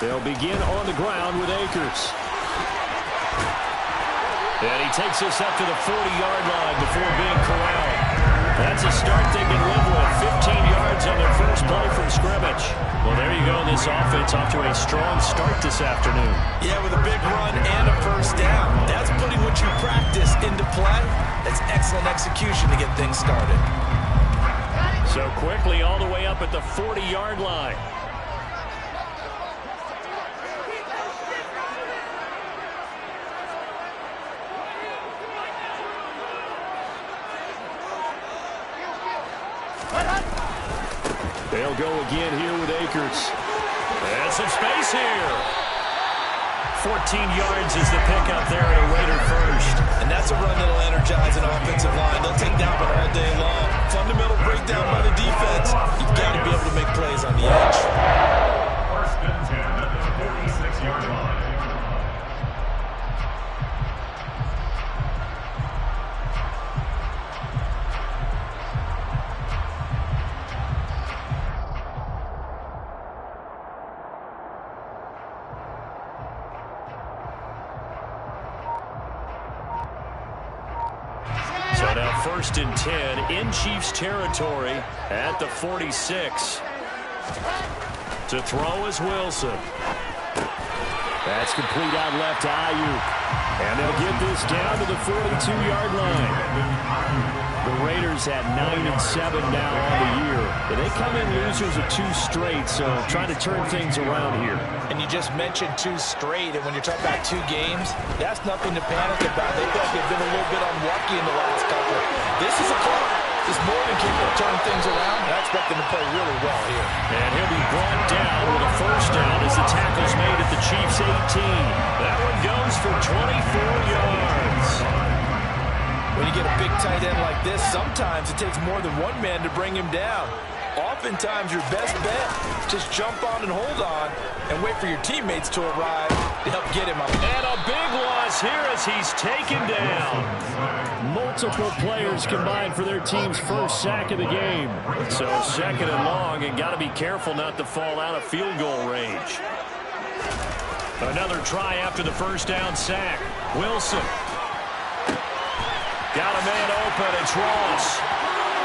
They'll begin on the ground with Akers. And he takes us up to the 40-yard line before being corralled. That's a start they can live with. 15 yards on their first play from scrimmage. Well, there you go. This offense off to a strong start this afternoon. Yeah, with a big run and a first down. That's putting what you practice into play. That's excellent execution to get things started. So quickly all the way up at the 40-yard line. They'll go again here with Akers. And some space here. 14 yards is the pickup there at a Raider first. And that's a run that'll energize an offensive line. They'll take down one all day long. Fundamental breakdown by the defense. You've got to be able to make plays on the edge. First and 10 at the 46-yard line. First and 10 in Chiefs territory at the 46. To throw is Wilson. That's complete out left to Ayuk. And they'll get this down to the 42-yard line. The Raiders at 9-7 now on the year. But they come in losers of 2 straight, so trying to turn things around here. And you just mentioned 2 straight, and when you're talking about 2 games, that's nothing to panic about. They feel like they've been a little bit unlucky in the last couple. This is a club. Is more than capable of turning things around, and I expect them to play really well here. And he'll be brought down with a first down as the tackle's made at the Chiefs' 18. That one goes for 24 yards. When you get a big tight end like this, sometimes it takes more than one man to bring him down. Oftentimes, your best bet, just jump on and hold on and wait for your teammates to arrive to help get him up. And a big loss here as he's taken down. Multiple players combined for their team's first sack of the game. So second and long, and got to be careful not to fall out of field goal range. Another try after the first down sack. Wilson. Got a man open. It's Ross.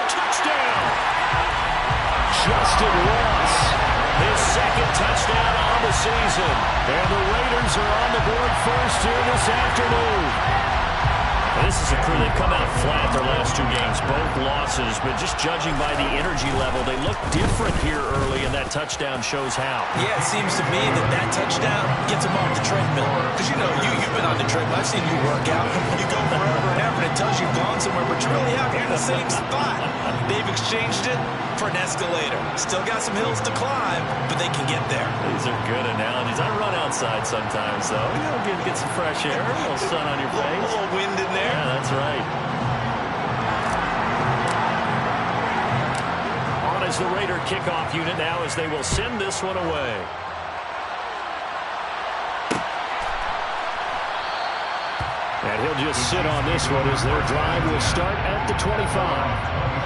Touchdown. Justin Ross, his second touchdown on the season. And the Raiders are on the board first here this afternoon. This is a crew that come out flat their last 2 games, both losses, but just judging by the energy level, they look different here early, and that touchdown shows how. Yeah, it seems to me that touchdown gets them off the treadmill. Because, you know, you've been on the treadmill. I've seen you work out. You go forever and ever, and it tells you've gone somewhere, but you're really out here in the same spot. They've exchanged it for an escalator. Still got some hills to climb, but they can get there. These are good analogies. I run outside sometimes, though. You know, get some fresh air, a little sun on your face. A little wind in there. Yeah, that's right. On is the Raider kickoff unit now as they will send this one away. And he'll just sit on this one as their drive will start at the 25.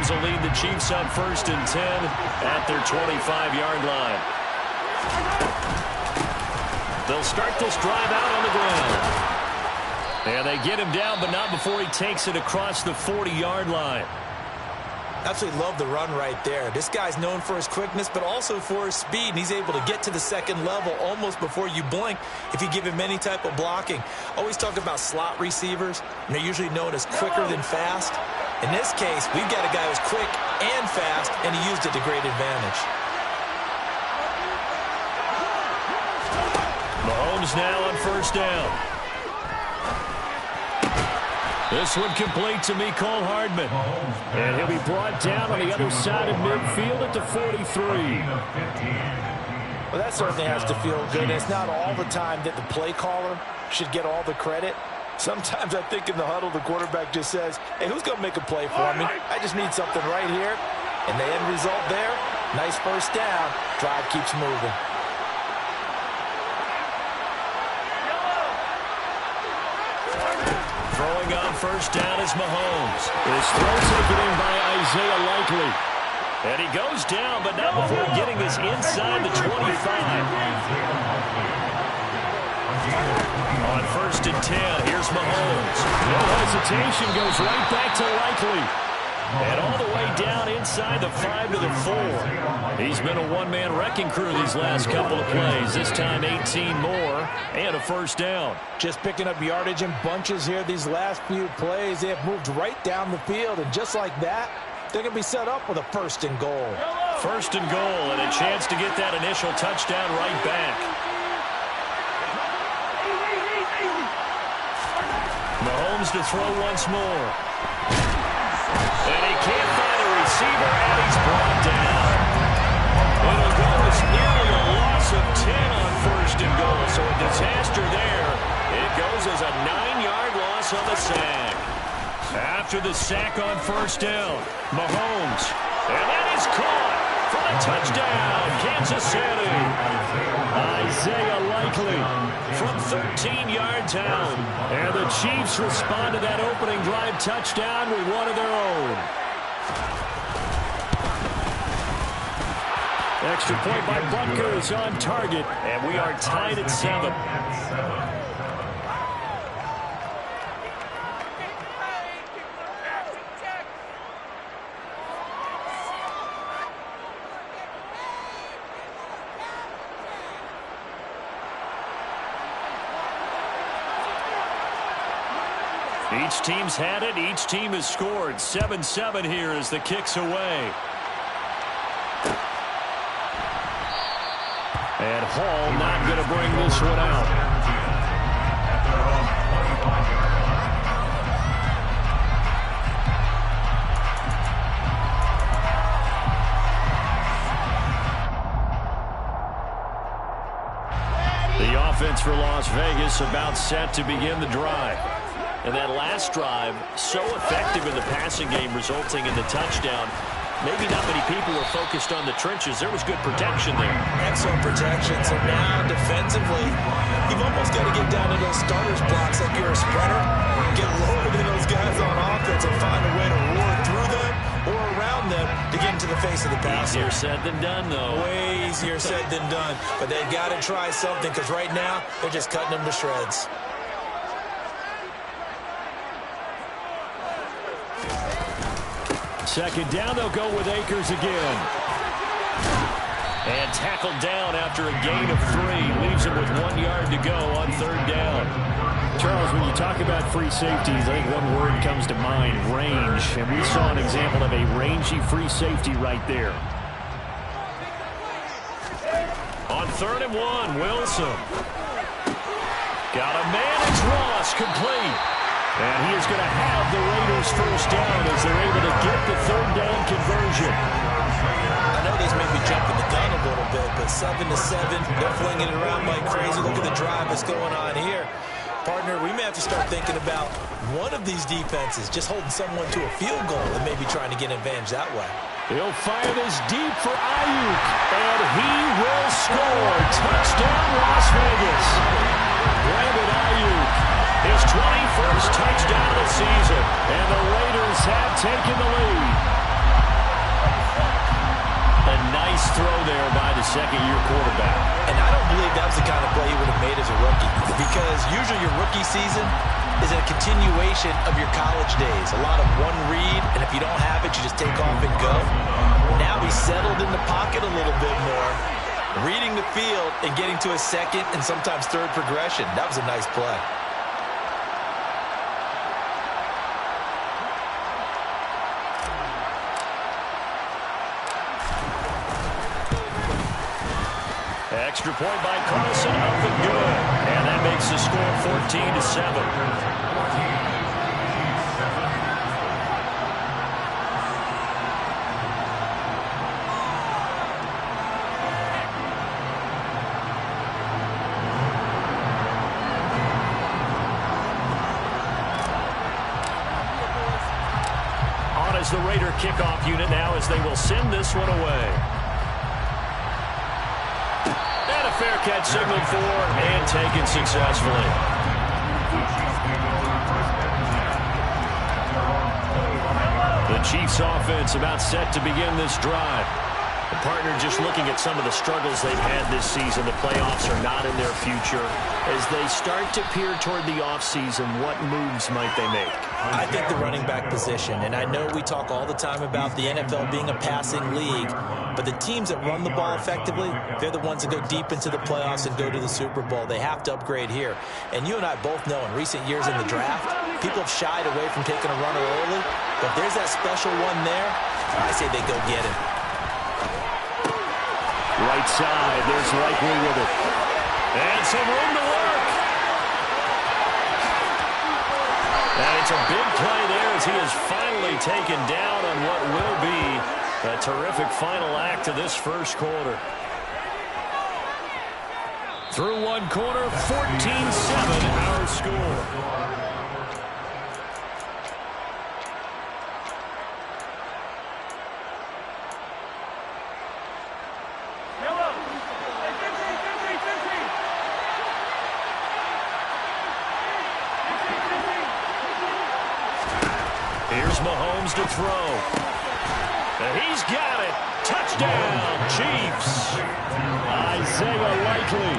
Will lead the Chiefs up first and 10 at their 25-yard line. They'll start this drive out on the ground. And they get him down, but not before he takes it across the 40-yard line. Absolutely love the run right there. This guy's known for his quickness, but also for his speed. And he's able to get to the second level almost before you blink if you give him any type of blocking. Always talk about slot receivers, and they're usually known as quicker than fast. In this case, we've got a guy who's quick and fast, and he used it to great advantage. Mahomes now on first down. This one complete to Mecole Hardman. And he'll be brought down on the other side of midfield at the 43. Well, that certainly has to feel good. And it's not all the time that the play caller should get all the credit. Sometimes I think in the huddle, the quarterback just says, hey, who's going to make a play for me? I just need something right here. And the end result there, Nice first down. Drive keeps moving. Throwing on first down is Mahomes. His throw taken in by Isaiah Likely. And he goes down, but not before getting this inside the 25. On first and 10, here's Mahomes. No hesitation, goes right back to Likely. And all the way down inside the 5 to the 4. He's been a one-man wrecking crew these last couple of plays. This time 18 more and a first down. Just picking up yardage in bunches here these last few plays. They have moved right down the field, and just like that, they're going to be set up with a first and goal. First and goal, and a chance to get that initial touchdown right back. Mahomes to throw once more. And he can't find a receiver, and he's brought down. It'll go as nearly a loss of 10 on first and goal, so a disaster there. It goes as a 9-yard loss on the sack. After the sack on first down, Mahomes. And that is caught for the touchdown, Kansas City. Isaiah Likely from 13 yards out. And the Chiefs respond to that opening drive touchdown with one of their own. Extra point by Butker on target. And we are tied at 7. Each team's had it. Each team has scored. 7-7 here as the kick's away. And Hall not going to bring this one out. The offense for Las Vegas about set to begin the drive. And that last drive, so effective in the passing game, resulting in the touchdown. Maybe not many people were focused on the trenches. There was good protection there. Excellent protection. So now, defensively, you've almost got to get down to those starters blocks like you're a sprinter. Get lower than those guys on offense and find a way to roar through them or around them to get into the face of the passer. Easier said than done, though. Way easier said than done. But they've got to try something, because right now, they're just cutting them to shreds. Second down, they'll go with Akers again. And tackled down after a gain of 3. Leaves him with 1 yard to go on third down. Charles, when you talk about free safeties, I think one word comes to mind, range. And we saw an example of a rangy free safety right there. On 3rd and 1, Wilson. Got a man, it's Ross, complete. And he is going to have the Raiders first down as they're able to get the third down conversion. I know these may be jumping the gun a little bit, but 7-7, they're flinging it around like crazy. Look at the drive that's going on here. Partner, we may have to start thinking about one of these defenses just holding someone to a field goal and maybe trying to get an advantage that way. He'll fire this deep for Ayuk, and he will score. Touchdown, Las Vegas. Brandon Ayuk, his 21st touchdown of the season, and the Raiders have taken the lead. A nice throw there by the second-year quarterback. And I don't believe that was the kind of play he would have made as a rookie, because usually your rookie season is a continuation of your college days. A lot of one read, and if you don't have it, you just take off and go. Now he's settled in the pocket a little bit more, reading the field and getting to a second and sometimes third progression. That was a nice play. Extra point by Carlson, up and good. And that makes the score 14-7. On as the Raider kickoff unit now as they will send this one away. fair catch signaled for and taken successfully. The Chiefs offense about set to begin this drive. The partner just looking at some of the struggles they've had this season. The playoffs are not in their future. As they start to peer toward the offseason, what moves might they make? I think the running back position, and I know we talk all the time about the NFL being a passing league, but the teams that run the ball effectively, they're the ones that go deep into the playoffs and go to the Super Bowl. They have to upgrade here. And you and I both know in recent years in the draft, people have shied away from taking a runner early, but if there's that special one there, I say they go get him. Right side, there's Likely with it. And some room to work. And it's a big play there as he is finally taken down on what will be a terrific final act of this first quarter. Through one quarter, 14-7 our score. Here's Mahomes to throw. And he's got it. Touchdown, Chiefs. Isaiah Likely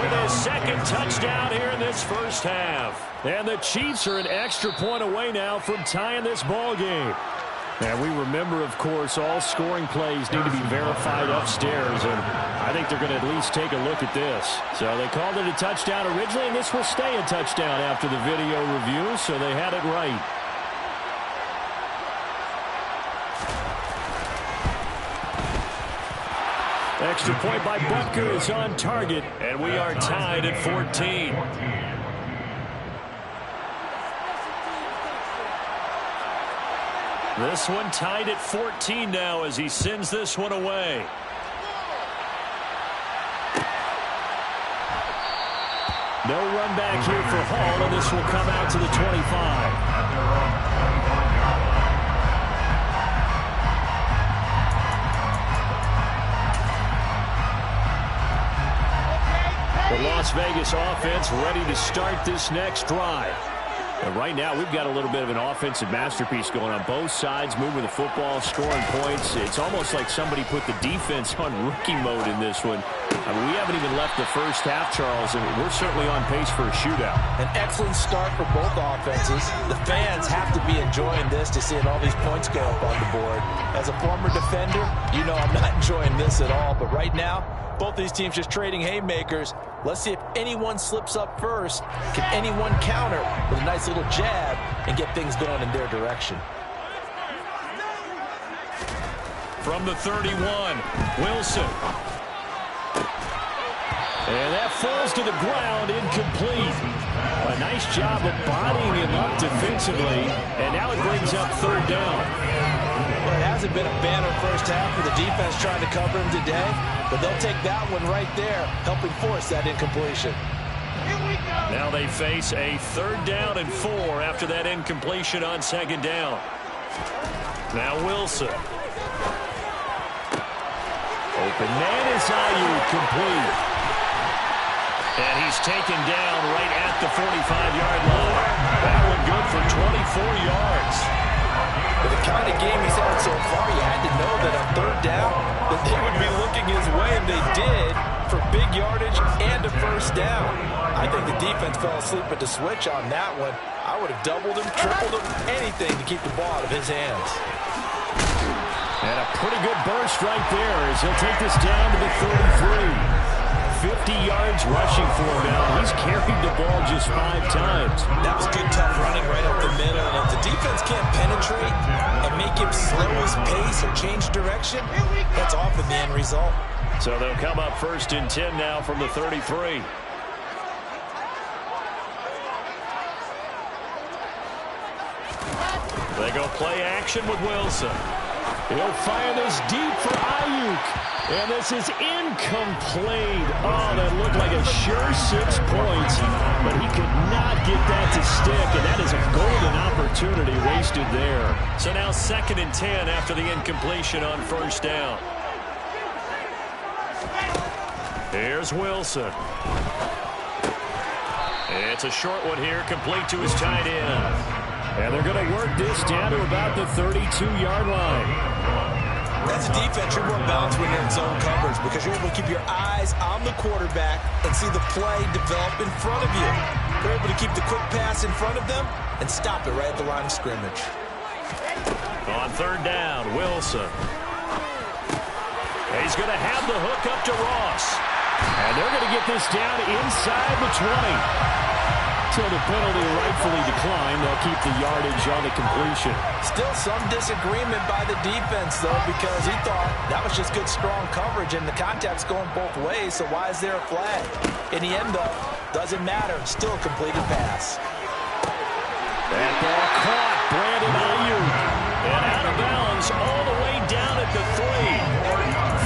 with his second touchdown here in this first half. And the Chiefs are an extra point away now from tying this ball game. And we remember, of course, all scoring plays need to be verified upstairs, and I think they're going to at least take a look at this. So they called it a touchdown originally, and this will stay a touchdown after the video review, so they had it right. Extra point by Butker is on target, and we are tied at 14. This one tied at 14 now as he sends this one away. No run back here for Hall, and this will come out to the 25. The Las Vegas offense ready to start this next drive. And right now, we've got a little bit of an offensive masterpiece going on both sides, moving the football, scoring points. It's almost like somebody put the defense on rookie mode in this one. I mean, we haven't even left the first half, Charles, and we're certainly on pace for a shootout. An excellent start for both offenses. The fans have to be enjoying this to seeing all these points go up on the board. As a former defender, you know I'm not enjoying this at all. But right now, both these teams just trading haymakers. Let's see if anyone slips up first. Can anyone counter with a nice little jab and get things going in their direction? From the 31, Wilson. And that falls to the ground, incomplete. A nice job of bodying him up defensively, and now it brings up third down. Well, it hasn't been a banner first half with the defense trying to cover him today, but they'll take that one right there, helping force that incompletion. Now they face a 3rd down and 4 after that incompletion on 2nd down. Now Wilson. Open man is Ayuk, complete. And he's taken down right at the 45-yard line. That one good for 24 yards. With the kind of game he's had so far, you had to know that on 3rd down that they would be looking his way, and they did, for big yardage and a 1st down. I think the defense fell asleep at the switch on that one. I would have doubled him, tripled him, anything to keep the ball out of his hands. And a pretty good burst right there as he'll take this down to the 33. 50 yards rushing for him now. He's carried the ball just 5 times. That was good, tough running right up the middle. And if the defense can't penetrate and make him slow his pace or change direction, that's often the end result. So they'll come up 1st and 10 now from the 33. They go play action with Wilson. He'll fire this deep for Ayuk. And this is incomplete. Oh, that looked like a sure 6 points. But he could not get that to stick. And that is a golden opportunity wasted there. So now 2nd and 10 after the incompletion on 1st down. Here's Wilson. It's a short one here, complete to his tight end. And they're going to work this down to about the 32-yard line. As a defense, you're more balanced when you're in zone coverage because you're able to keep your eyes on the quarterback and see the play develop in front of you. They're able to keep the quick pass in front of them and stop it right at the line of scrimmage. On third down, Wilson. He's going to have the hook up to Ross. And they're going to get this down inside the 20. So the penalty rightfully declined. They'll keep the yardage on the completion. Still some disagreement by the defense, though, because he thought that was just good, strong coverage, and the contact's going both ways, so why is there a flag? In the end, though, doesn't matter. Still a completed pass. That ball caught. Brandon Ayuk. And out of bounds all the way down at the 3.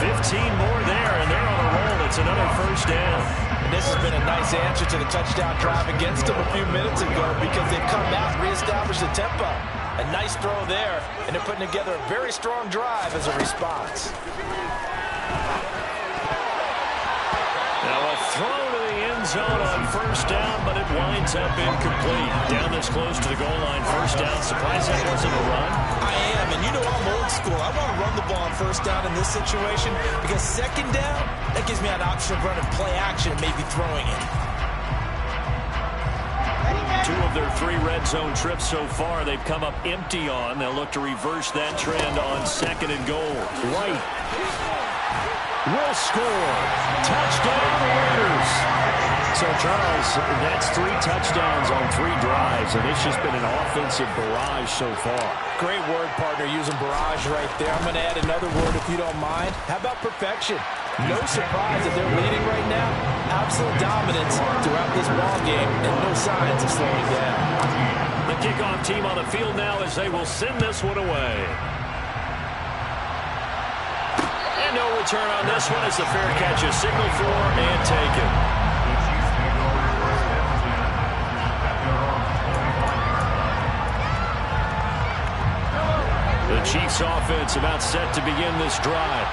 15 more there, and they're on a roll. It's another first down. And this has been a nice answer to the touchdown drive against them a few minutes ago because they've come out and reestablished the tempo. A nice throw there, and they're putting together a very strong drive as a response. Now a throw to the end zone on first down, but it winds up incomplete. Down this close to the goal line, first down. Surprised that wasn't a run? I am, and you know I'm old school. I want to run the ball on first down in this situation because second down, that gives me an option of running play action and maybe throwing it. 2 of their 3 red zone trips so far they've come up empty on. They'll look to reverse that trend on second and goal. White will score. Touchdown, Raiders. So, Charles, that's 3 touchdowns on 3 drives, and it's just been an offensive barrage so far. Great word, partner, using barrage right there. I'm going to add another word if you don't mind. How about perfection? No surprise that they're leading right now. Absolute dominance throughout this ball game, and no signs of slowing down. The kickoff team on the field now as they will send this one away. And no return on this one as the fair catch is signaled for and taken. The Chiefs offense about set to begin this drive.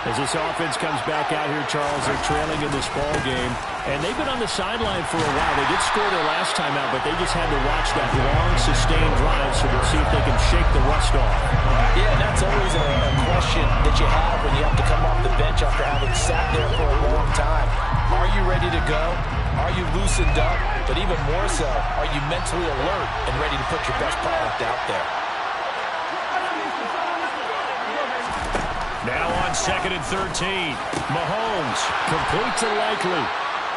As this offense comes back out here, Charles, they're trailing in this ball game. And they've been on the sideline for a while. They did score their last time out, but they just had to watch that long, sustained drive, so we'll see if they can shake the rust off. Yeah, that's always a question that you have when you have to come off the bench after having sat there for a long time. Are you ready to go? Are you loosened up? But even more so, are you mentally alert and ready to put your best product out there? Now on second and 13, Mahomes complete to Likely.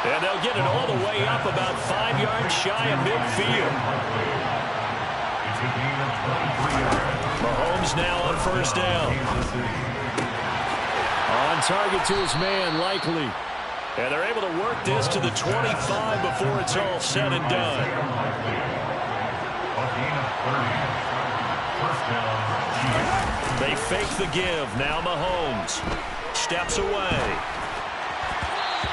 And they'll get it all the way up about 5 yards shy of midfield. Mahomes now on first down. On target to his man, Likely. And they're able to work this to the 25 before it's all said and done. They fake the give. Now Mahomes steps away.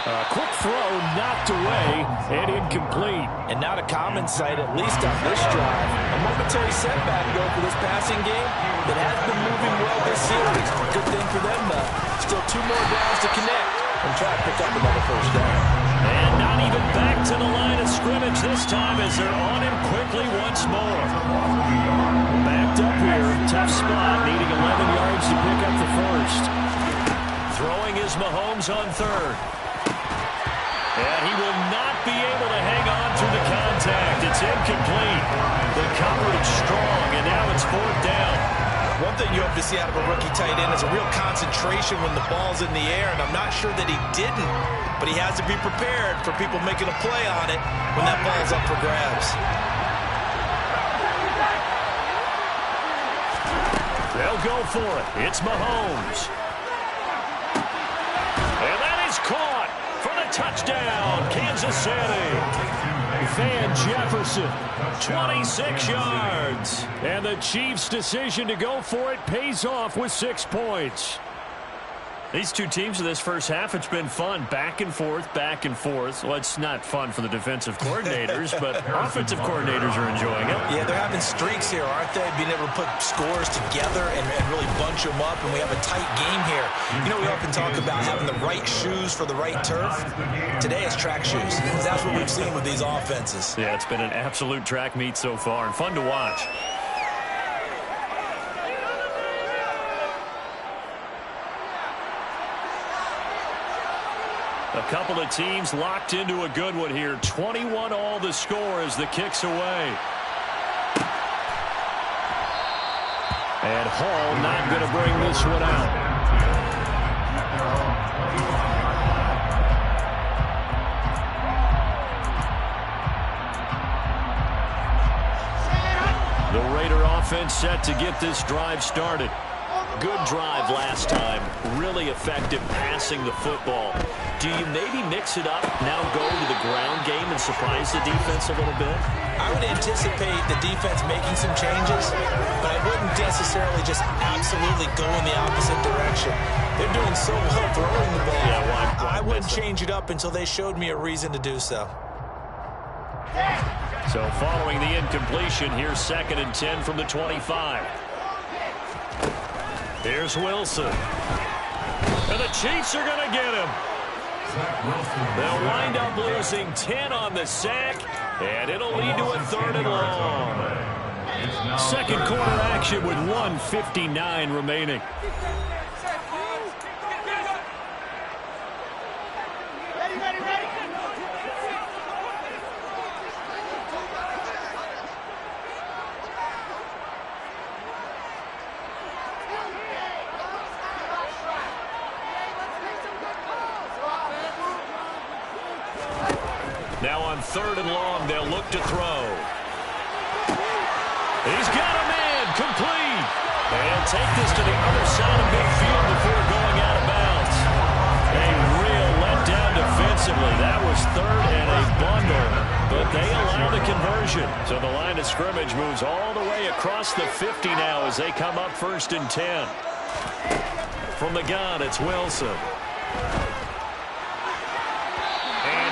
A quick throw knocked away and incomplete. And not a common sight, at least on this drive. A momentary setback, though, for this passing game that has been moving well this series. Good thing for them, though. Still 2 more downs to connect and try to pick up another first down. And not even back to the line of scrimmage this time as they're on him quickly once more. Backed up here, tough spot, needing 11 yards to pick up the first. Throwing is Mahomes on third. And he will not be able to hang on through the contact. It's incomplete. The coverage strong, and now it's 4th down. One thing you hope to see out of a rookie tight end is a real concentration when the ball's in the air, and I'm not sure that he didn't, but he has to be prepared for people making a play on it when that ball's up for grabs. They'll go for it. It's Mahomes. And that is caught for the touchdown, Kansas City. Van Jefferson, 26 yards. And the Chiefs' decision to go for it pays off with 6 points. These two teams in this first half, it's been fun. Back and forth, back and forth. Well, it's not fun for the defensive coordinators, but offensive coordinators are enjoying it. Yeah, they're having streaks here, aren't they? Being able to put scores together and really bunch them up, and we have a tight game here. You know, we often talk about having the right shoes for the right turf. Today it's track shoes. That's what we've seen with these offenses. Yeah, it's been an absolute track meet so far, and fun to watch. A couple of teams locked into a good one here. 21 all the score as the kick's away. And Hall not going to bring this one out. The Raider offense set to get this drive started. Good drive last time. Really effective passing the football. Do you maybe mix it up, now go to the ground game and surprise the defense a little bit? I would anticipate the defense making some changes, but I wouldn't necessarily just absolutely go in the opposite direction. They're doing so well throwing the ball. Yeah, why I wouldn't change it up until they showed me a reason to do so. So following the incompletion, here's 2nd and 10 from the 25. Here's Wilson. And the Chiefs are going to get him. They'll wind up losing 10 on the sack, and it'll lead to a 3rd and long. Second quarter action with 1:59 remaining. Now on 3rd and long, they'll look to throw. He's got a man, complete. And take this to the other side of midfield before going out of bounds. A real letdown defensively. That was 3rd and a bundle, but they allow the conversion. So the line of scrimmage moves all the way across the 50 now as they come up 1st and 10. From the gun, it's Wilson.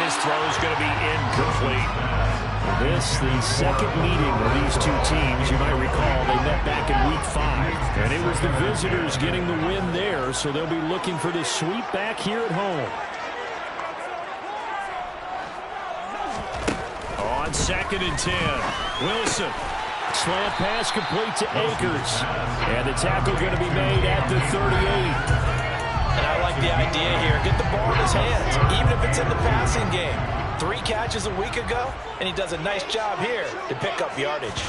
His throw is going to be incomplete. This, the second meeting of these two teams. You might recall they met back in week 5. And it was the visitors getting the win there, so they'll be looking for the sweep back here at home. On 2nd and 10, Wilson. Slant pass complete to Akers. And the tackle going to be made at the 38. And I like the idea here. Get the ball in his hands, even if it's in the passing game. 3 catches a week ago, and he does a nice job here to pick up yardage.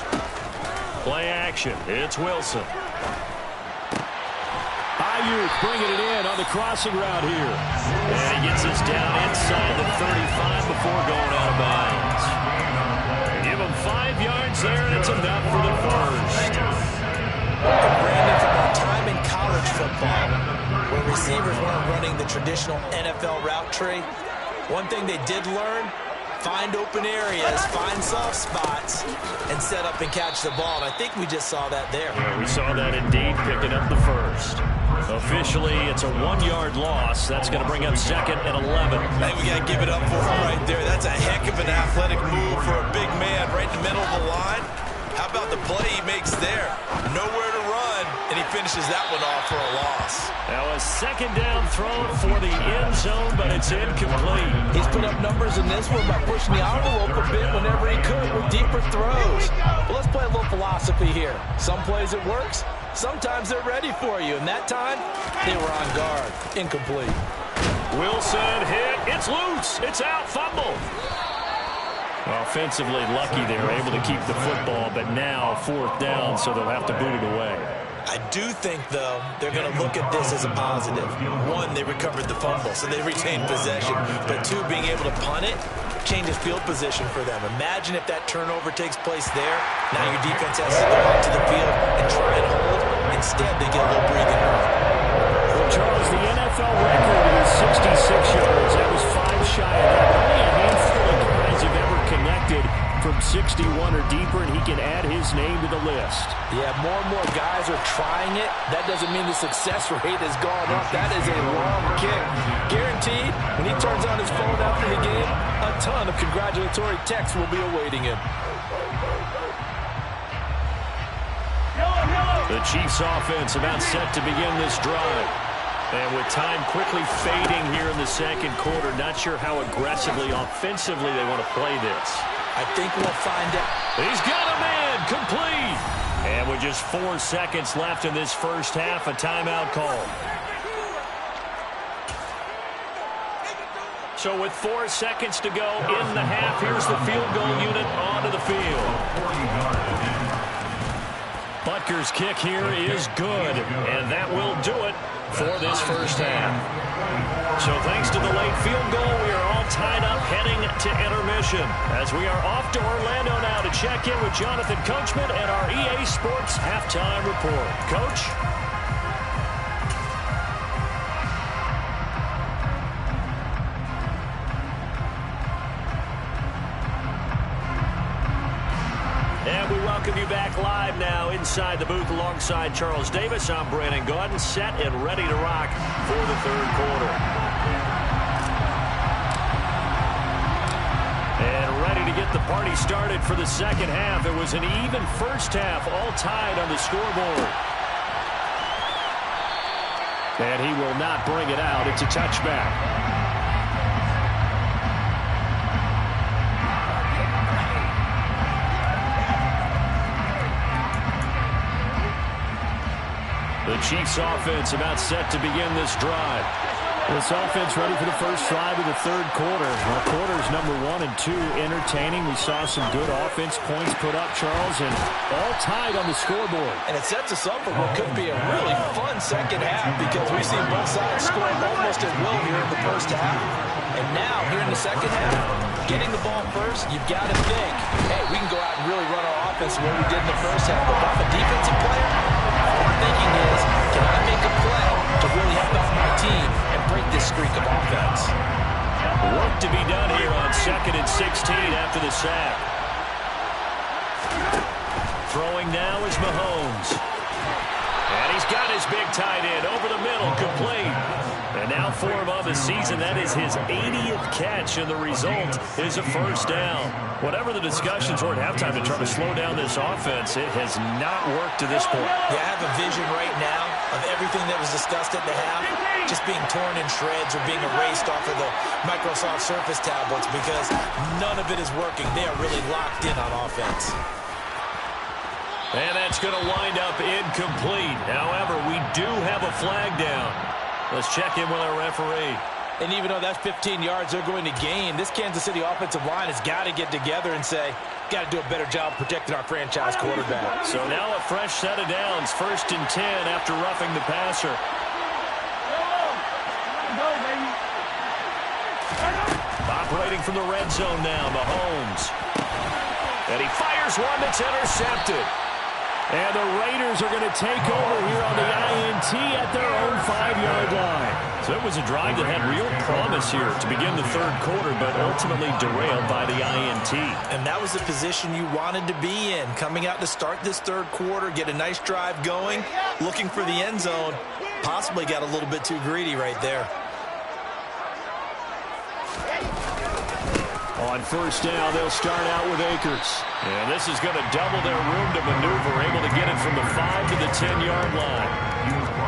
Play action. It's Wilson. Ayuk bringing it in on the crossing route here. And he gets us down inside the 35 before going out of bounds. Give him 5 yards there, and it's enough for the first. Brandon, from our time in college football, where receivers weren't running the traditional NFL route tree, one thing they did learn, find open areas, find soft spots, and set up and catch the ball. And I think we just saw that there. Yeah, we saw that indeed, picking up the first. Officially, it's a 1-yard loss. That's going to bring up 2nd and 11. I think we got to give it up for him right there. That's a heck of an athletic move for a big man right in the middle of the line. How about the play he makes there? Nowhere to run, and he finishes that one off for a loss. Now a 2nd down throw for the end zone, but it's incomplete. He's put up numbers in this one by pushing the envelope a bit whenever he could with deeper throws. But let's play a little philosophy here. Some plays it works, sometimes they're ready for you, and that time they were on guard. Incomplete. Wilson hit. It's loose. It's out. Fumble. Offensively lucky they were able to keep the football, but now 4th down, so they'll have to boot it away. I do think, though, they're going to look at this as a positive. 1, they recovered the fumble, so they retained possession. But 2, being able to punt it changes field position for them. Imagine if that turnover takes place there. Now your defense has to go out to the field and try and hold. Instead, they get a little breathing room. Well, Charles, the NFL record is 66 yards. That was 5 shy of that. Only a handful of guys have ever connected from 61 or deeper, and he can add his name to the list. Yeah, more and more guys are trying it. That doesn't mean the success rate has gone up. That is a long kick. Guaranteed, when he turns on his phone after the game, a ton of congratulatory texts will be awaiting him. The Chiefs offense about set to begin this drive. And with time quickly fading here in the second quarter, not sure how aggressively, offensively they want to play this. I think we'll find out. He's got a man, complete. And with just 4 seconds left in this first half, a timeout call. So with 4 seconds to go in the half, here's the field goal unit onto the field. Butker's kick here is good, and that will do it for this first half. So thanks to the late field goal, we are all tied up heading to intermission as we are off to Orlando now to check in with Jonathan Coachman and our EA Sports Halftime Report. Coach? And we welcome you back live now inside the booth alongside Charles Davis. I'm Brandon Gaudin, set and ready to rock for the third quarter. And ready to get the party started for the second half. It was an even first half, all tied on the scoreboard. And he will not bring it out. It's a touchback. The Chiefs offense about set to begin this drive. This offense ready for the first drive of the third quarter. Quarters number 1 and 2 entertaining. We saw some good offense points put up, Charles, and all tied on the scoreboard. And it sets us up for what could be a really fun second half because we've seen both sides score almost at will here in the first half. And now, here in the second half, getting the ball first, you've got to think, hey, we can go out and really run our offense the way we did in the first half. But if I'm a defensive player, all I'm thinking is, can I make a play to really help out my team and break this streak of offense? Work to be done here on 2nd and 16 after the sack. Throwing now is Mahomes. And he's got his big tight end over the middle, complete. And now for him on the season, that is his 80th catch, and the result is a first down. Whatever the discussions were at halftime to try to slow down this offense, it has not worked to this point. Yeah, I have a vision right now of everything that was discussed at the half just being torn in shreds or being erased off of the Microsoft Surface tablets because none of it is working. They are really locked in on offense. And that's going to wind up incomplete. However, we do have a flag down. Let's check in with our referee. And even though that's 15 yards they're going to gain, this Kansas City offensive line has got to get together and say, got to do a better job protecting our franchise quarterback. So now a fresh set of downs, 1st and 10 after roughing the passer. Operating from the red zone now, Mahomes. And he fires one that's intercepted. And the Raiders are going to take over here on the INT at their own 5-yard line. So it was a drive that had real promise here to begin the third quarter, but ultimately derailed by the INT. And that was the position you wanted to be in. Coming out to start this third quarter, get a nice drive going, looking for the end zone. Possibly got a little bit too greedy right there. On first down, they'll start out with Akers. And this is going to double their room to maneuver, able to get it from the 5 to the 10-yard line.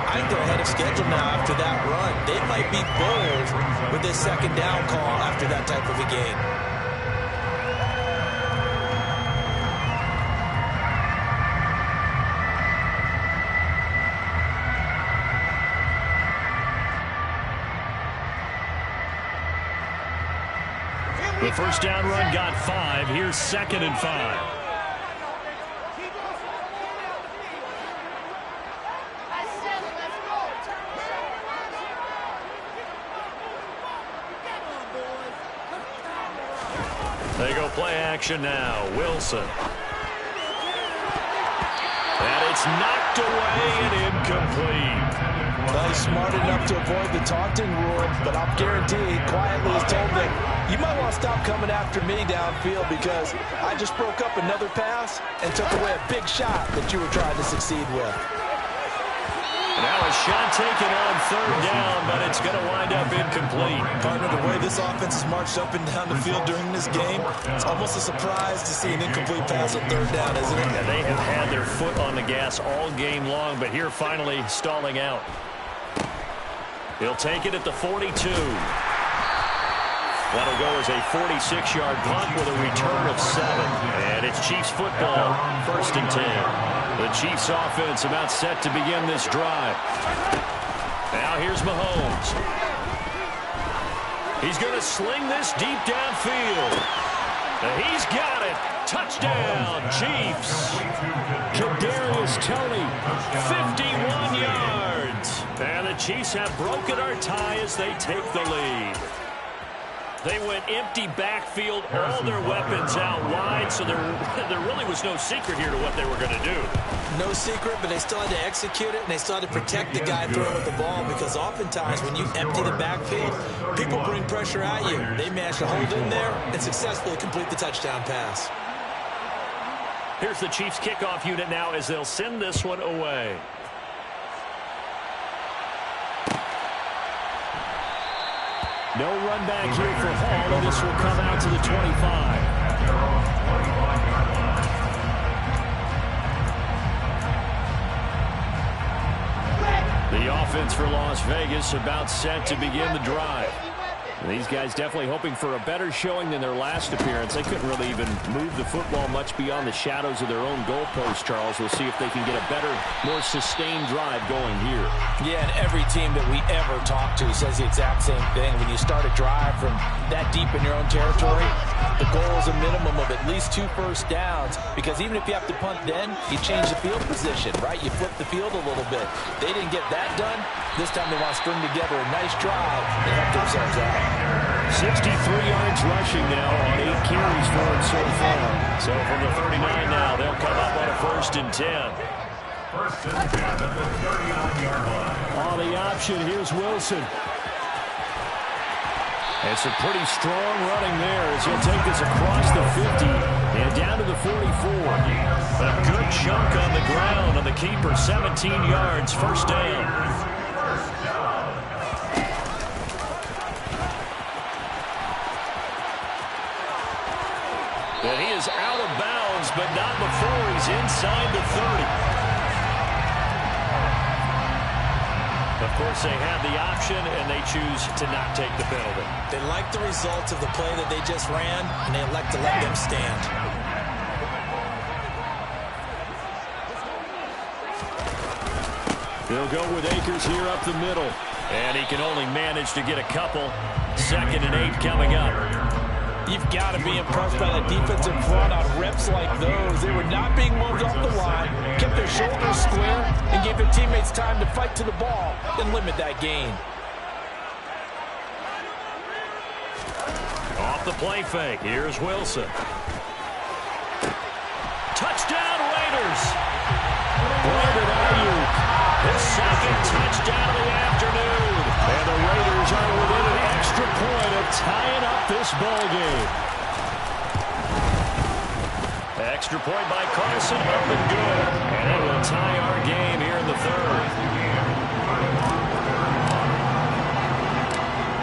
I think they're ahead of schedule now after that run. They might be bold with this second down call after that type of a game. The first down run got 5. Here's 2nd and 5. They go play action now. Wilson. And it's knocked away and incomplete. Well, he's smart enough to avoid the taunting rule, but I'll guarantee he quietly has told them, you might want to stop coming after me downfield because I just broke up another pass and took away a big shot that you were trying to succeed with. Now a shot taken on third down, but it's going to wind up incomplete. Partner, the way this offense has marched up and down the field during this game, it's almost a surprise to see an incomplete pass on third down, isn't it? Yeah, they have had their foot on the gas all game long, but here finally stalling out. He'll take it at the 42. That'll go as a 46-yard punt with a return of 7. And it's Chiefs football, 1st and 10. The Chiefs offense about set to begin this drive. Now here's Mahomes. He's going to sling this deep downfield. He's got it. Touchdown, Chiefs. Kadarius Toney, 51 yards. And the Chiefs have broken our tie as they take the lead. They went empty backfield, all their weapons out wide, so there really was no secret here to what they were going to do. No secret, but they still had to execute it, and they still had to protect the guy throwing with the ball, because oftentimes when you empty the backfield, people bring pressure at you. They managed to hold in there and successfully complete the touchdown pass. Here's the Chiefs kickoff unit now as they'll send this one away. No run back here for Hall, and this will come out to the 25. The offense for Las Vegas about set to begin the drive. And these guys definitely hoping for a better showing than their last appearance. They couldn't really even move the football much beyond the shadows of their own goalpost, Charles. We'll see if they can get a better, more sustained drive going here. Yeah, and every team that we ever talk to says the exact same thing. When you start a drive from that deep in your own territory, the goal is a minimum of at least 2 first downs, because even if you have to punt then, you change the field position, right? You flip the field a little bit. They didn't get that done. This time they want to string together a nice drive and help themselves out. 63 yards rushing now on 8 carries for him so far. So from the 39 now, they'll come up on a 1st and 10. 1st and 10 at the 39-yard line. On the option, here's Wilson. It's a pretty strong running there as he'll take this across the 50 and down to the 44. A good chunk on the ground on the keeper, 17 yards, 1st down. And he is out of bounds, but not before he's inside the 30. Of course, they have the option, and they choose to not take the penalty. They like the results of the play that they just ran, and they elect to let them stand. They'll go with Akers here up the middle. And he can only manage to get a couple. 2nd and 8 coming up. You've got to be impressed by the defensive front on reps like those. They were not being moved off the line, kept their shoulders square, and gave their teammates time to fight to the ball and limit that gain. Off the play fake, here's Wilson. Touchdown Raiders! Brandon Ayuk, his 2nd touchdown of the afternoon. And the Raiders are within an extra point of tying up this ball game. Extra point by Carson, up and good. And it will tie our game here in the 3rd.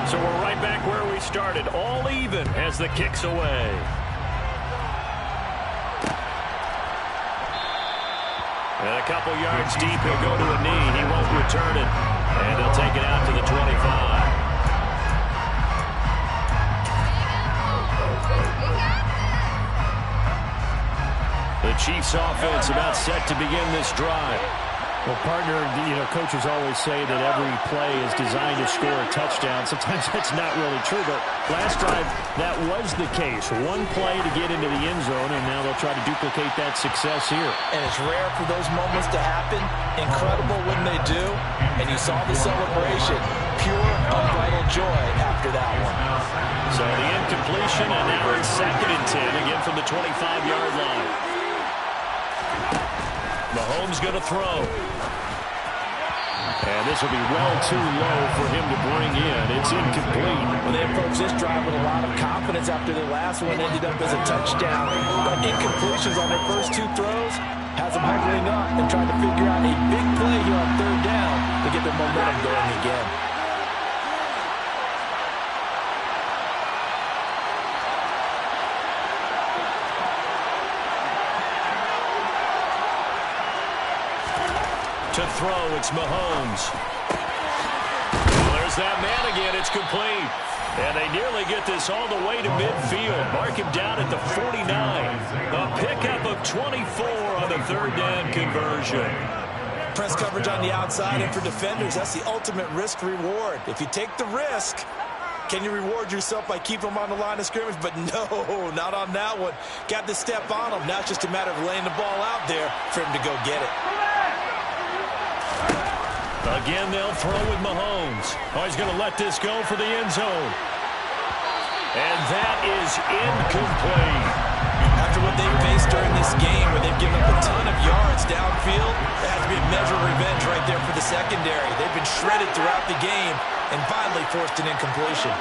So we're right back where we started, all even as the kick's away. And a couple yards deep, he'll go to a knee. He won't return it. And he'll take it out to the 25. The Chiefs offense about set to begin this drive. Well, partner, coaches always say that every play is designed to score a touchdown. Sometimes that's not really true, but last drive, that was the case. One play to get into the end zone, and now they'll try to duplicate that success here. And it's rare for those moments to happen. Incredible when they do. And you saw the celebration. Pure, unbridled joy after that one. So the incompletion, and now it's 2nd and 10, again from the 25-yard line. Mahomes going to throw. And this will be well too low for him to bring in. It's incomplete. Well, they approached this drive with a lot of confidence after their last one ended up as a touchdown. But incompletions on their first two throws has them huddling up and trying to figure out a big play here on third down to get their momentum going again. To throw, it's Mahomes. Well, there's that man again. It's complete. And they nearly get this all the way to midfield. Mark him down at the 49. A pickup of 24 on the third down conversion. Press coverage on the outside, and for defenders, that's the ultimate risk-reward. If you take the risk, can you reward yourself by keeping them on the line of scrimmage? But no, not on that one. Got to step on them. Now it's just a matter of laying the ball out there for him to go get it. Again, they'll throw with Mahomes. Oh, he's going to let this go for the end zone. And that is incomplete. After what they've faced during this game, where they've given up a ton of yards downfield, there has to be a measure of revenge right there for the secondary. They've been shredded throughout the game and finally forced an incompletion.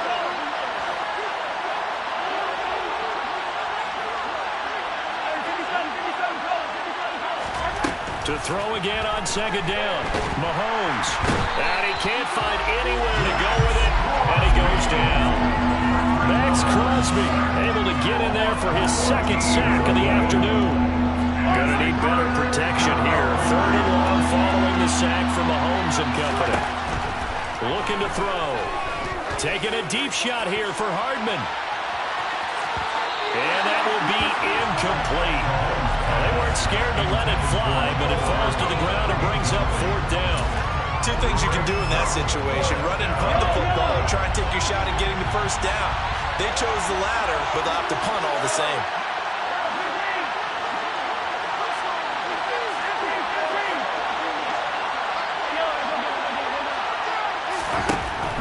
To throw again on second down. Mahomes. And he can't find anywhere to go with it. And he goes down. Max Crosby able to get in there for his second sack of the afternoon. Gonna need better protection here. Third and long following the sack from Mahomes and company. Looking to throw. Taking a deep shot here for Hardman. And that will be incomplete. They weren't scared to let it fly, but it falls to the ground and brings up fourth down. Two things you can do in that situation: run and punt the football, or try and take your shot at getting the first down. They chose the latter, but they'll have to punt all the same.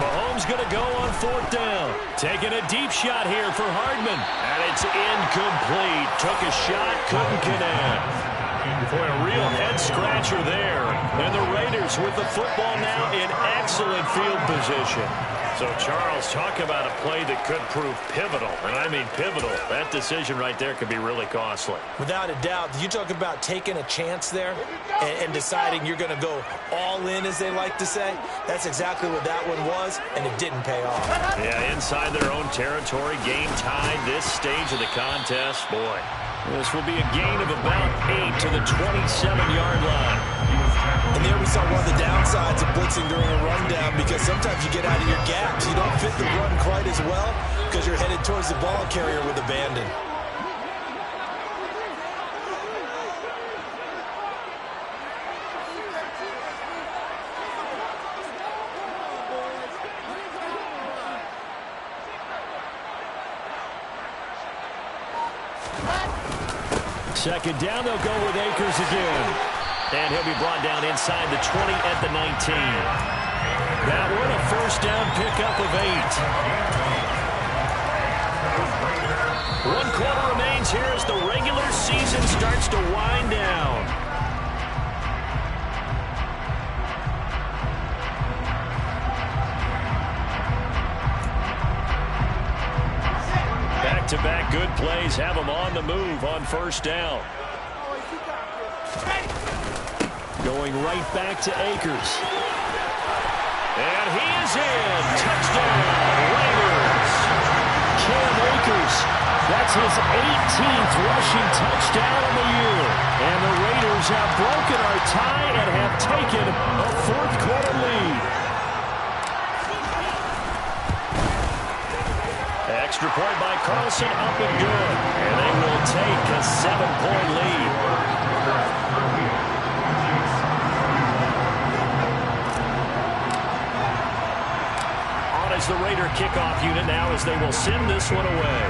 Mahomes going to go on fourth down. Taking a deep shot here for Hardman. And it's incomplete. Took a shot, couldn't connect. Boy, a real head-scratcher there. And the Raiders with the football now in excellent field position. So, Charles, talk about a play that could prove pivotal. And I mean pivotal. That decision right there could be really costly. Without a doubt. You talk about taking a chance there and deciding you're going to go all in, as they like to say. That's exactly what that one was, and it didn't pay off. Yeah, inside their own territory, game tied, this stage of the contest. Boy, this will be a gain of about 8 to the 27-yard line. And there we saw one of the downsides of blitzing during a rundown, because sometimes you get out of your gaps. You don't fit the run quite as well because you're headed towards the ball carrier with abandon. Second down, they'll go with Akers again. And he'll be brought down inside the 20 at the 19. That one a first down pickup of 8. 1 quarter remains here as the regular season starts to wind down. Back-to-back good plays have them on the move on first down. Going right back to Akers. And he is in. Touchdown, Raiders. Cam Akers. That's his 18th rushing touchdown of the year. And the Raiders have broken our tie and have taken a fourth quarter lead. Extra point by Carlson, up and good. And they will take a 7-point lead. As the Raider kickoff unit now, as they will send this one away.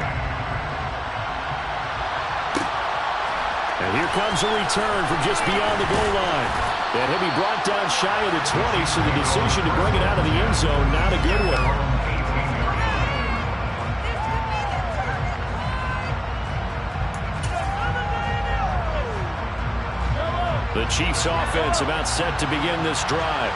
And here comes a return from just beyond the goal line. And he'll be brought down shy of the 20, so the decision to bring it out of the end zone, not a good one. The Chiefs offense about set to begin this drive.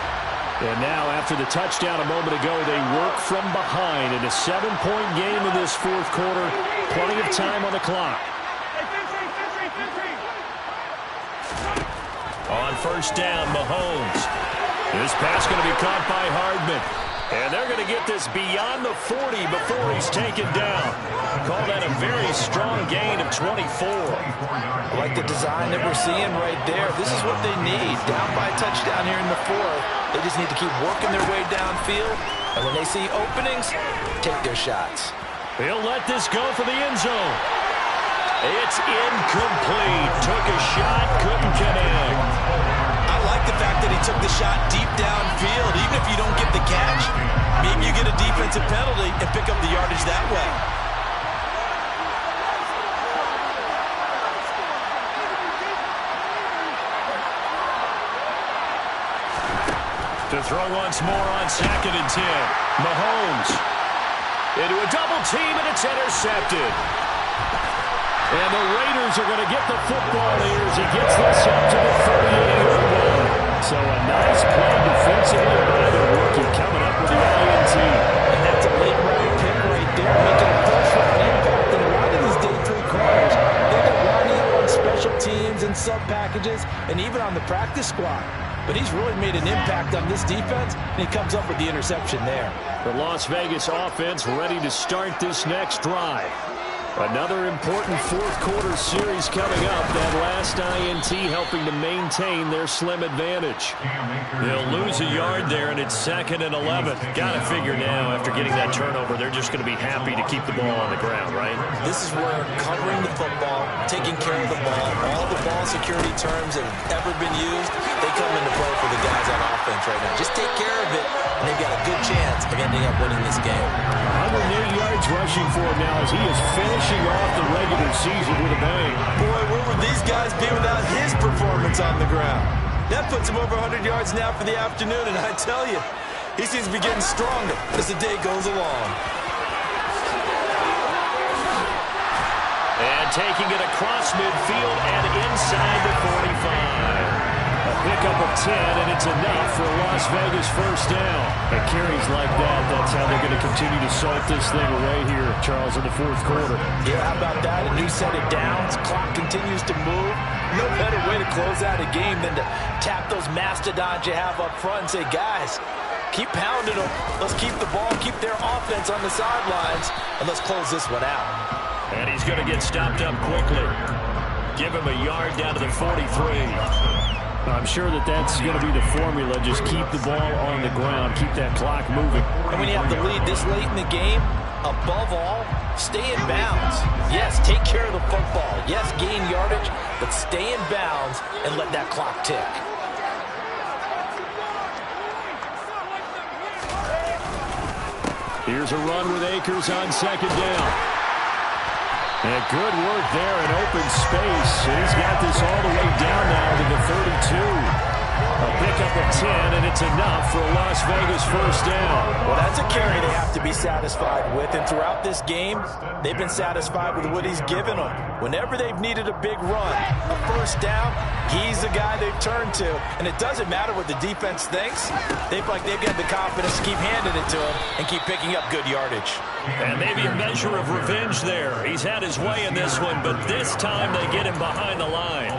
And now, after the touchdown a moment ago, they work from behind in a 7-point game in this fourth quarter. Plenty of time on the clock. On first down, Mahomes. This pass going to be caught by Hardman. And they're going to get this beyond the 40 before he's taken down. Call that a very strong gain of 24. I like the design that we're seeing right there. This is what they need. Down by a touchdown here in the fourth. They just need to keep working their way downfield. And when they see openings, take their shots. He'll let this go for the end zone. It's incomplete. Took a shot, couldn't connect. I like the fact that he took the shot deep downfield. Even if you don't get the catch, maybe you get a defensive penalty and pick up the yardage that way. To throw once more on 2nd and 10. Mahomes into a double team, and it's intercepted. And the Raiders are going to get the football here as he gets this up to the 38-yard line. So a nice play defensively by the rookie coming up with the INT. And that's a late-round pick right there, making a first-round impact. And a lot of these day 3 corners, they get lining up on special teams and sub-packages and even on the practice squad. But he's really made an impact on this defense, and he comes up with the interception there. The Las Vegas offense ready to start this next drive. Another important fourth quarter series coming up. That last INT helping to maintain their slim advantage. They'll lose a yard there, and it's 2nd and 11. Got to figure now, after getting that turnover, they're just going to be happy to keep the ball on the ground, right? This is where covering the football, taking care of the ball, all the ball security terms that have ever been used, they come into play for the guys on offense right now. Just take care of it, and they've got a good chance of ending up winning this game. 108 yards rushing for him now as he is finishing off the regular season with a bang. Boy, where would these guys be without his performance on the ground? That puts him over 100 yards now for the afternoon, and I tell you, he seems to be getting stronger as the day goes along. And taking it across midfield and inside the 45. A pickup of 10, and it's enough for a Las Vegas first down. And carries like that, that's how they're going to continue to salt this thing away here, Charles, in the fourth quarter. Yeah, how about that? A new set of downs. Clock continues to move. No better way to close out a game than to tap those mastodons you have up front and say, guys, keep pounding them. Let's keep the ball, keep their offense on the sidelines, and let's close this one out. And he's going to get stopped up quickly. Give him a yard down to the 43. I'm sure that's going to be the formula. Just keep the ball on the ground. Keep that clock moving. And when you have the lead this late in the game, above all, stay in bounds. Yes, take care of the football. Yes, gain yardage, but stay in bounds and let that clock tick. Here's a run with Akers on 2nd down. And good work there in open space. And he's got this all the way down now to the 32. A pickup of 10, and it's enough for a Las Vegas first down. Well, that's a carry they have to be satisfied with. And throughout this game, they've been satisfied with what he's given them. Whenever they've needed a big run, a first down, he's the guy they've turned to. And it doesn't matter what the defense thinks. They feel like they've got the confidence to keep handing it to him and keep picking up good yardage. And maybe a measure of revenge there. He's had his way in this one, but this time they get him behind the line.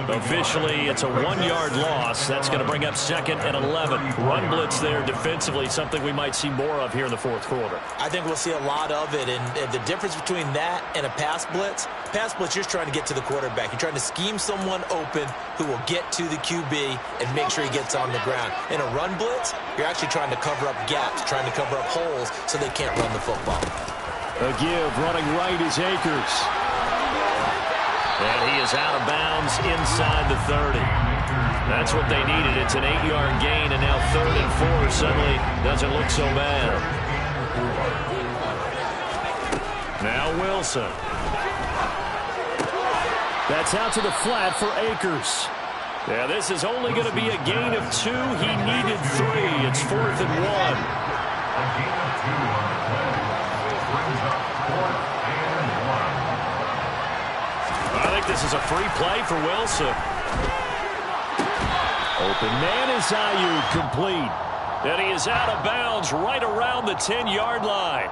Officially, it's a 1-yard loss. That's going to bring up 2nd and 11. Run blitz there defensively, something we might see more of here in the fourth quarter. I think we'll see a lot of it. And the difference between that and a pass blitz, you're just trying to get to the quarterback. You're trying to scheme someone open who will get to the QB and make sure he gets on the ground. In a run blitz, you're actually trying to cover up gaps, trying to cover up holes so they can't run the football. A give, running right is Akers. And he is out of bounds inside the 30. That's what they needed. It's an 8-yard gain, and now 3rd and 4 suddenly doesn't look so bad. Now Wilson. That's out to the flat for Akers. Yeah, this is only going to be a gain of 2. He needed 3. It's 4th and 1. A gain of 2 on the play. Brings up 4th and 1. I think this is a free play for Wilson. Open man is Ayuk, complete. And he is out of bounds right around the 10-yard line.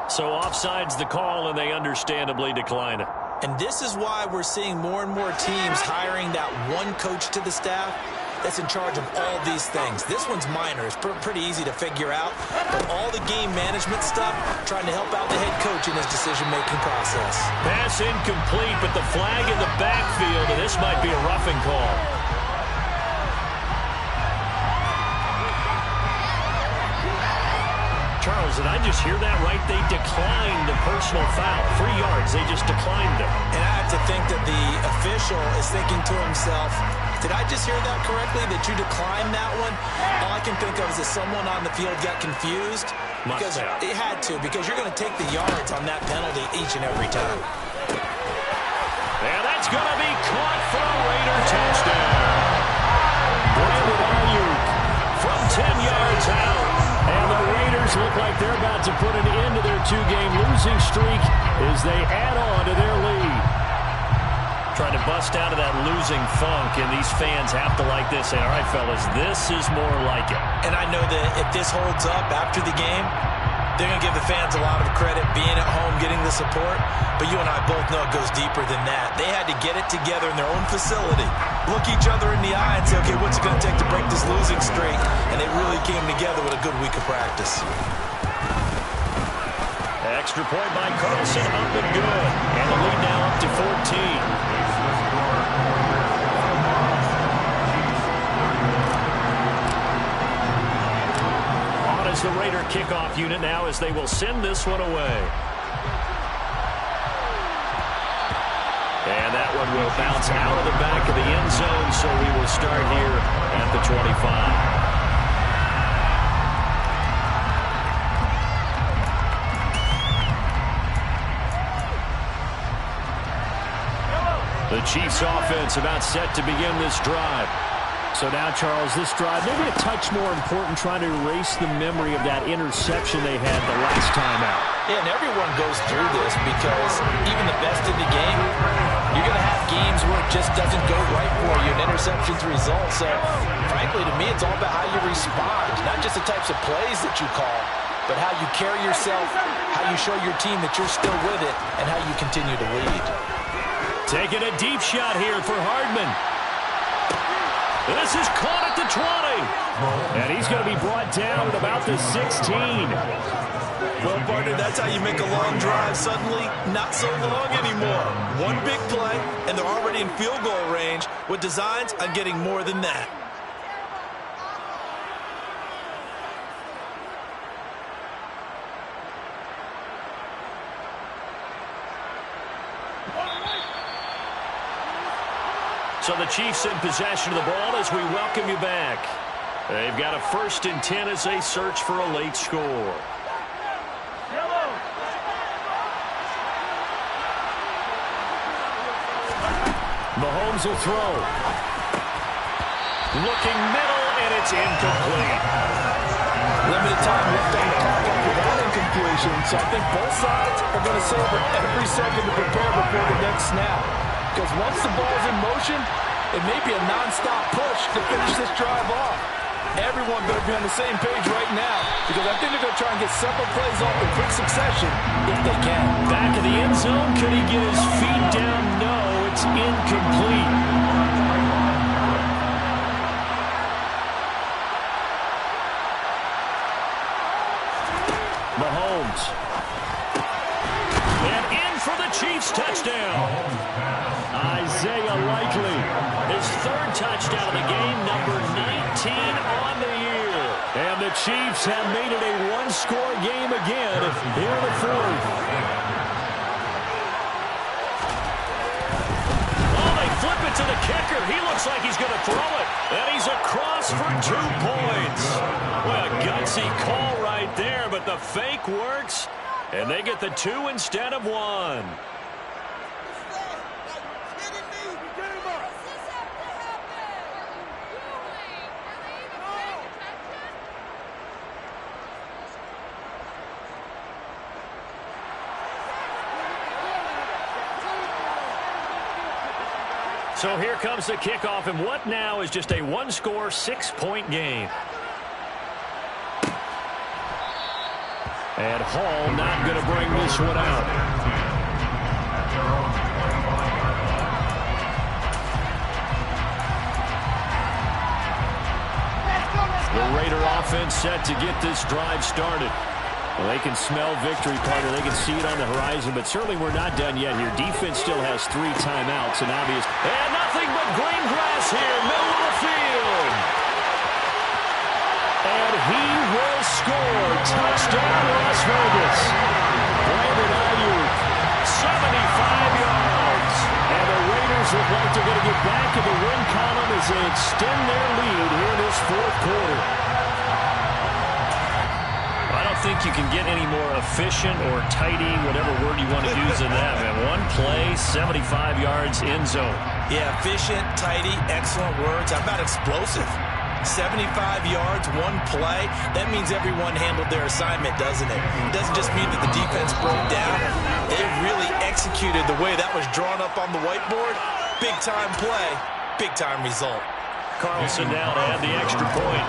So offside's the call, and they understandably decline it. And this is why we're seeing more and more teams hiring that one coach to the staff that's in charge of all these things. This one's minor. It's pretty easy to figure out. But all the game management stuff, trying to help out the head coach in his decision-making process. Pass incomplete, but the flag in the backfield, and this might be a roughing call. Charles, did I just hear that right? They declined a personal foul. 3 yards, they just declined it. And I have to think that the official is thinking to himself, did I just hear that correctly, that you declined that one? All I can think of is that someone on the field got confused. Because it had to, because you're going to take the yards on that penalty each and every time. And that's going to be caught for a Raider touchdown. Brandon Ayuk from 10 yards out. And the Raiders look like they're about to put an end to their 2-game losing streak as they add on to their lead. Trying to bust out of that losing funk, and these fans have to like this. Say, all right, fellas, this is more like it. And I know that if this holds up after the game, they're going to give the fans a lot of credit being at home, getting the support. But you and I both know it goes deeper than that. They had to get it together in their own facility, look each other in the eye and say, okay, what's it going to take to break this losing streak? And they really came together with a good week of practice. Extra point by Carlson, up and good. And the lead now up to 14. Is the Raider kickoff unit now as they will send this one away. And that one will bounce out of the back of the end zone, so we will start here at the 25. The Chiefs offense about set to begin this drive. So now, Charles, this drive, maybe a touch more important, trying to erase the memory of that interception they had the last time out. Yeah, and everyone goes through this because even the best in the game, you're going to have games where it just doesn't go right for you, and interceptions result. So, frankly, to me, it's all about how you respond, not just the types of plays that you call, but how you carry yourself, how you show your team that you're still with it, and how you continue to lead. Taking a deep shot here for Hardman. This is caught at the 20. And he's going to be brought down at about the 16. Well, partner, that's how you make a long drive suddenly not so long anymore. One big play, and they're already in field goal range with designs on getting more than that. So the Chiefs in possession of the ball as we welcome you back. They've got a 1st and 10 as they search for a late score. Mahomes will throw. Looking middle, and it's incomplete. Limited time left on the clock after that incompletion, so I think both sides are going to savor every second to prepare before the next snap. Because once the ball's in motion, it may be a non-stop push to finish this drive off. Everyone better be on the same page right now, because I think they're going to try and get several plays off in quick succession if they can. Back in the end zone, could he get his feet down? No, it's incomplete. Mahomes. And in for the Chiefs touchdown. Isaiah Likely, his 3rd touchdown of the game, number 19 on the year. And the Chiefs have made it a one-score game again here in the 4th. Oh, they flip it to the kicker. He looks like he's going to throw it. And he's across for 2 points. Well, a gutsy call right there, but the fake works. And they get the 2 instead of 1. So here comes the kickoff, and what now is just a one-score, 6-point game. And Hall not going to bring this one out. The Raider offense set to get this drive started. Well, they can smell victory, partner. They can see it on the horizon, but certainly we're not done yet here. Defense still has 3 timeouts, and obvious. And nothing but green grass here, middle of the field. And he will score. Touchdown, Las Vegas. Brandon Ayuk, 75 yards. And the Raiders look like they're going to get back in the win column as they extend their lead here in this fourth quarter. I don't think you can get any more efficient or tidy, whatever word you want to use in that, man. One play, 75 yards, end zone. Yeah, efficient, tidy, excellent words. How about explosive? 75 yards, one play. That means everyone handled their assignment, doesn't it? It doesn't just mean that the defense broke down. They really executed the way that was drawn up on the whiteboard. Big-time play, big-time result. Carlson now to add the extra point.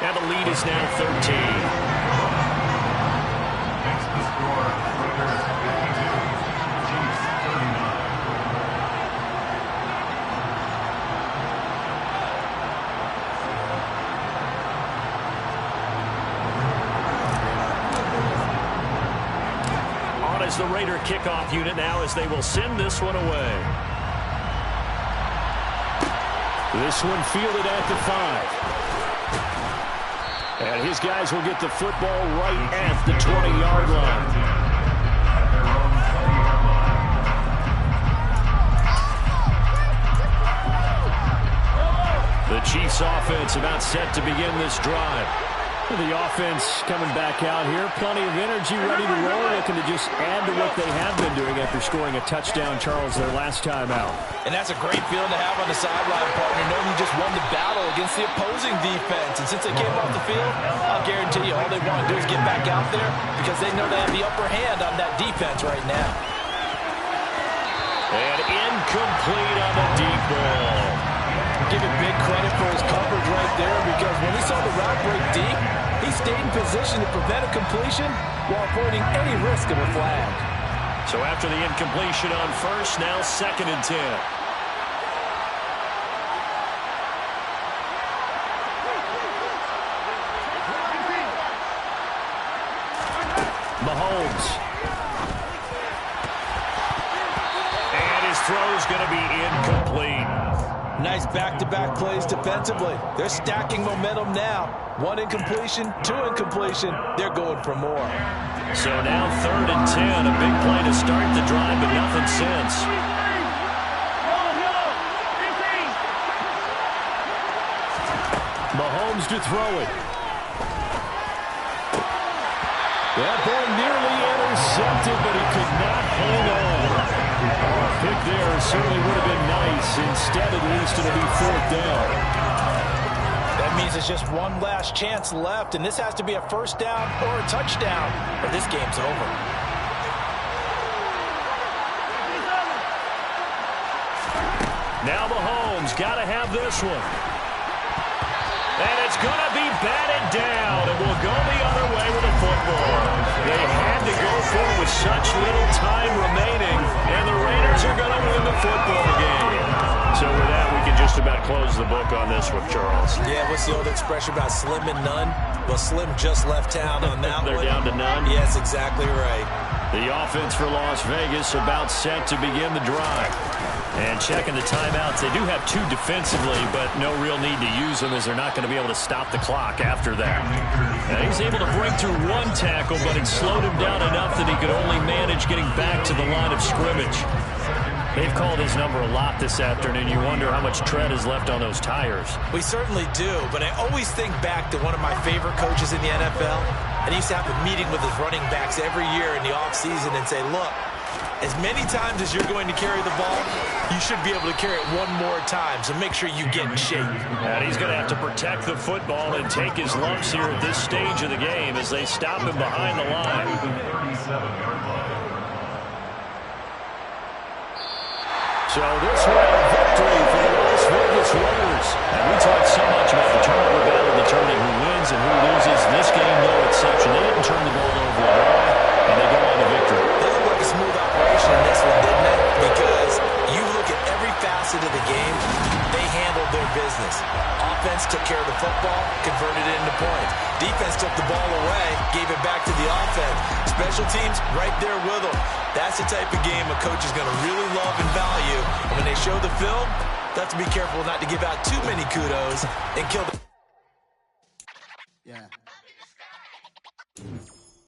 And the lead is now 13. Next to score, Raiders 52, Chiefs 39. On as the Raider kickoff unit now as they will send this one away. This one fielded at the 5. And his guys will get the football right at the 20-yard line. The Chiefs offense about set to begin this drive. The offense coming back out here. Plenty of energy, ready to roll, looking to just add to what they have been doing after scoring a touchdown, Charles, their last time out. And that's a great feeling to have on the sideline, partner, knowing you just won the battle against the opposing defense. And since they came off the field, I'll guarantee you all they want to do is get back out there because they know they have the upper hand on that defense right now. And incomplete on the deep ball. Give him big credit for his coverage right there because when he saw the route break deep, he stayed in position to prevent a completion while avoiding any risk of a flag. So after the incompletion on first, now 2nd and 10. Mahomes. And his throw's going to be incomplete. Nice back-to-back plays defensively. They're stacking momentum now. 1 incompletion, 2 incompletion. They're going for more. So now 3rd and 10. A big play to start the drive, but nothing since. Mahomes to throw it. That ball nearly intercepted, but he could not hang on. Pick there certainly would have been nice. Instead, at least it'll be 4th down. That means there's just one last chance left, and this has to be a first down or a touchdown, or this game's over. Now Mahomes got to have this one. And it's going to be batted down, and we'll go the other way with the football. They had to go for it with such little time remaining, and the Raiders are going to win the football game. So with that, we can just about close the book on this one, Charles. Yeah, what's the old expression about slim and none? Well, Slim just left town on that They're one. down to none? Yes, exactly right. The offense for Las Vegas about set to begin the drive. And checking the timeouts, they do have 2 defensively, but no real need to use them as they're not going to be able to stop the clock after that. And he's able to break through 1 tackle, but it slowed him down enough that he could only manage getting back to the line of scrimmage. They've called his number a lot this afternoon. You wonder how much tread is left on those tires. We certainly do, but I always think back to one of my favorite coaches in the NFL, and he used to have a meeting with his running backs every year in the offseason and say, look, as many times as you're going to carry the ball, you should be able to carry it 1 more time, so make sure you get in shape. And he's going to have to protect the football and take his lumps here at this stage of the game as they stop him behind the line. 37 yards. So this one a victory for the Las Vegas Raiders. And we talked so much about the turnover battle determining who wins and who loses. This game, no exception. They didn't turn the ball over at all, and they go on to victory. They look like a smooth operation in this one, didn't it? Because you look at every facet of the game, they handled their business. Offense took care of the football, converted it into points. Defense took the ball away, gave it back to the offense. Special teams right there with them. That's the type of game a coach is going to really love and value. And when they show the film, they have to be careful not to give out too many kudos and kill the... Yeah.